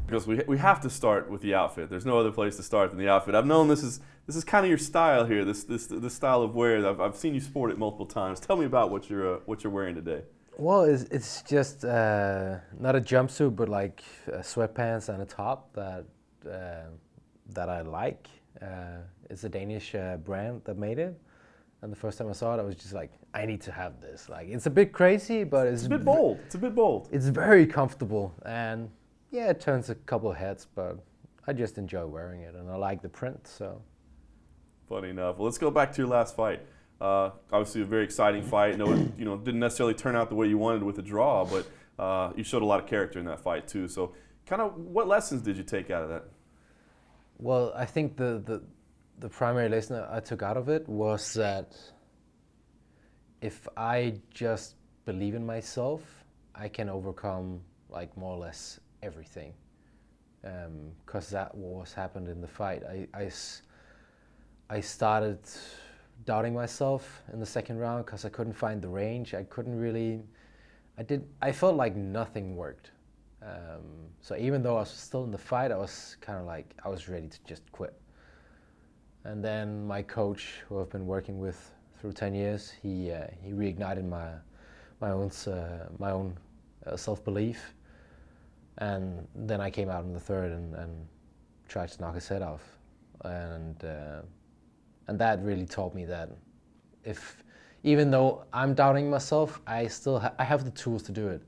Because we have to start with the outfit. There's no other place to start than the outfit. I've known this is kind of your style here. This style of wear. I've seen you sport it multiple times. Tell me about what you're wearing today. Well, it's just not a jumpsuit, but like sweatpants and a top that I like. It's a Danish brand that made it, and the first time I saw it, I was just like, I need to have this. Like, it's a bit crazy, but it's a bit bold. It's a bit bold. It's very comfortable, and yeah, it turns a couple of heads, but I just enjoy wearing it, and I like the print. So, funny enough. Well, let's go back to your last fight. Obviously, a very exciting fight. No, it didn't necessarily turn out the way you wanted with a draw, but you showed a lot of character in that fight too. So, kind of, what lessons did you take out of that? Well, I think the primary lesson I took out of it was that if I just believe in myself, I can overcome like more or less everything. Because that was happened in the fight. I started doubting myself in the second round because I couldn't find the range. I felt like nothing worked. So even though I was still in the fight, I was kind of like, I was ready to just quit. And then my coach, who I've been working with through 10 years, he reignited my own self-belief. And then I came out in the third and tried to knock his head off. And that really taught me that even though I'm doubting myself, I still I have the tools to do it.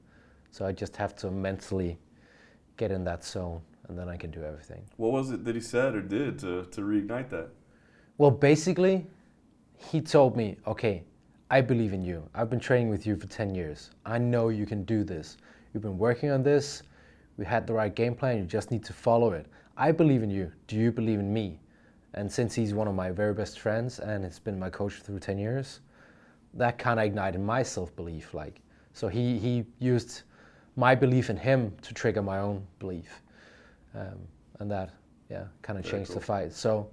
So I just have to mentally get in that zone, and then I can do everything. What was it that he said or did to reignite that? Well, basically, he told me, okay, I believe in you. I've been training with you for 10 years. I know you can do this. You've been working on this. We had the right game plan. You just need to follow it. I believe in you. Do you believe in me? And since he's one of my very best friends and has been my coach through 10 years, that kind of ignited my self-belief. So he used my belief in him to trigger my own belief. And that, kind of changed the fight. So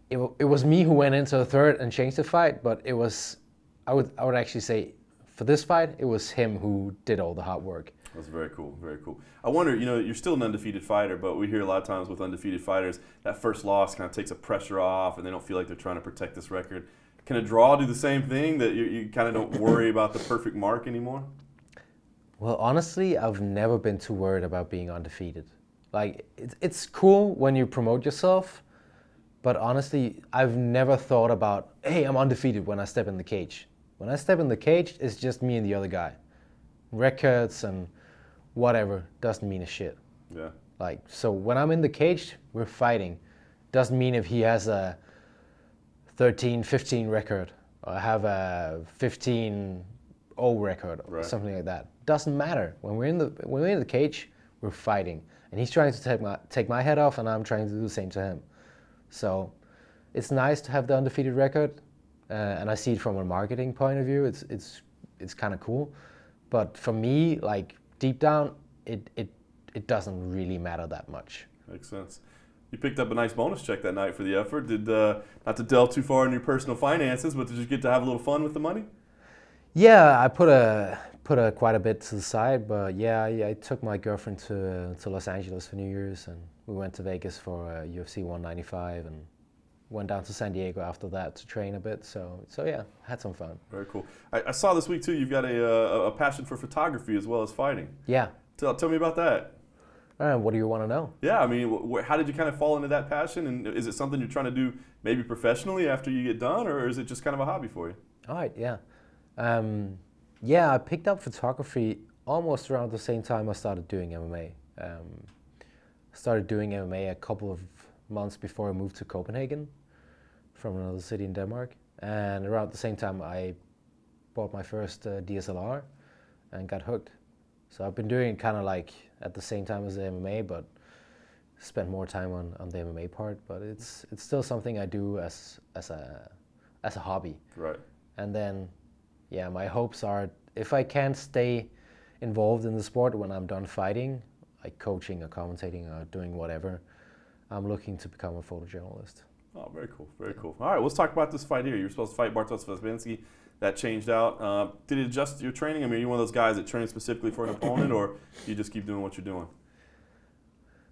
it was me who went into the third and changed the fight, but it was, I would actually say, for this fight, it was him who did all the hard work. That's very cool, very cool. I wonder, you're still an undefeated fighter, but we hear a lot of times with undefeated fighters, that first loss kind of takes the pressure off and they don't feel like they're trying to protect this record. Can a draw do the same thing, that you kind of don't worry about the perfect mark anymore? Well, honestly, I've never been too worried about being undefeated. Like, it's cool when you promote yourself, but honestly, I've never thought about, hey, I'm undefeated when I step in the cage. When I step in the cage, it's just me and the other guy. Records and whatever doesn't mean a shit. Yeah. Like, so when I'm in the cage, we're fighting. Doesn't mean if he has a 13-15 record or I have a 15-0 record or something like that. Doesn't matter. When we're in the cage, we're fighting. And he's trying to take my head off, and I'm trying to do the same to him. So it's nice to have the undefeated record, and I see it from a marketing point of view. It's kind of cool. But for me, like, deep down, it doesn't really matter that much. Makes sense. You picked up a nice bonus check that night for the effort. Did not to delve too far in your personal finances, but did you get to have a little fun with the money? Yeah, I put quite a bit to the side, but yeah, I took my girlfriend to Los Angeles for New Year's, and we went to Vegas for UFC 195, and went down to San Diego after that to train a bit. So yeah, had some fun. Very cool. I saw this week too, you've got a passion for photography as well as fighting. Yeah. Tell me about that. What do you want to know? Yeah, I mean, how did you kind of fall into that passion? And is it something you're trying to do maybe professionally after you get done, or is it just kind of a hobby for you? All right, yeah. Yeah, I picked up photography almost around the same time I started doing MMA. Started doing MMA a couple of months before I moved to Copenhagen from another city in Denmark. And around the same time, I bought my first DSLR and got hooked. So I've been doing it kind of like at the same time as the MMA, but spent more time on the MMA part. But it's still something I do as a hobby. Right. And then, yeah, my hopes are if I can't stay involved in the sport when I'm done fighting, like coaching or commentating or doing whatever, I'm looking to become a photojournalist. Oh, very cool, very cool. All right, let's talk about this fight here. You were supposed to fight Bartos Mezvinsky. That changed out. Did it adjust your training? I mean, are you one of those guys that train specifically for an opponent, or you just keep doing what you're doing?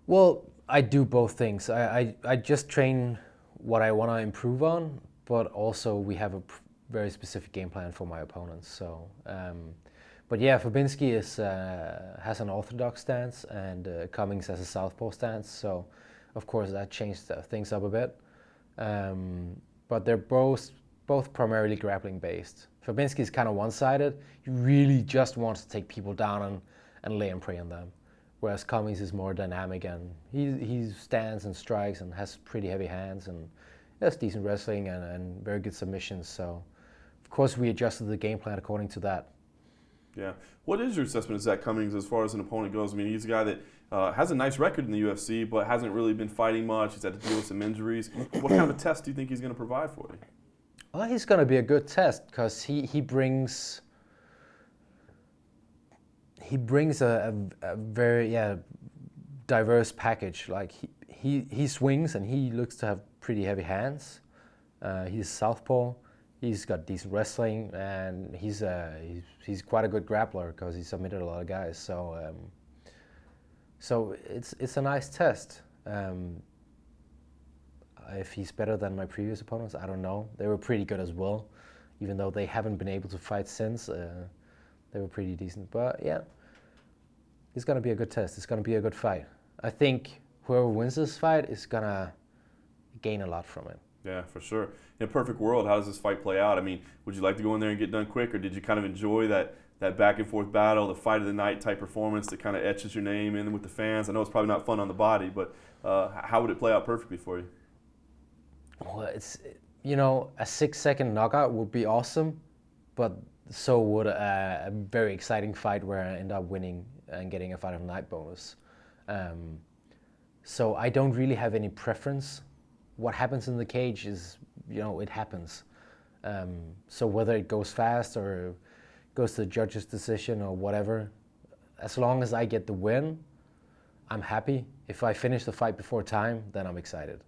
Well, I do both things. I just train what I want to improve on, but also we have a very specific game plan for my opponents. So, but yeah, Fabinski has an orthodox stance, and Cummings has a southpaw stance. So, of course, that changed things up a bit. But they're both primarily grappling based. Fabinski is kind of one-sided. He really just wants to take people down and lay and prey on them. Whereas Cummings is more dynamic, and he stands and strikes and has pretty heavy hands and has decent wrestling and very good submissions. So, of course, we adjusted the game plan according to that. Yeah. What is your assessment of Zach Cummings as far as an opponent goes? I mean, he's a guy that has a nice record in the UFC, but hasn't really been fighting much. He's had to deal with some injuries. What kind of a test do you think he's going to provide for you? Well, he's going to be a good test because he brings a very diverse package. Like he swings, and he looks to have pretty heavy hands. He's southpaw. He's got decent wrestling, and he's quite a good grappler because he submitted a lot of guys. So it's a nice test. If he's better than my previous opponents, I don't know. They were pretty good as well, even though they haven't been able to fight since. They were pretty decent, but yeah, it's gonna be a good test. It's gonna be a good fight. I think whoever wins this fight is gonna gain a lot from it. Yeah, for sure. In a perfect world, how does this fight play out? I mean, would you like to go in there and get done quick, or did you kind of enjoy that back and forth battle, the fight of the night type performance that kind of etches your name in with the fans? I know it's probably not fun on the body, but how would it play out perfectly for you? Well, it's, a 6-second knockout would be awesome, but so would a very exciting fight where I end up winning and getting a fight of the night bonus. So I don't really have any preference. What happens in the cage is, it happens. So whether it goes fast or goes to the judge's decision or whatever, as long as I get the win, I'm happy. If I finish the fight before time, then I'm excited.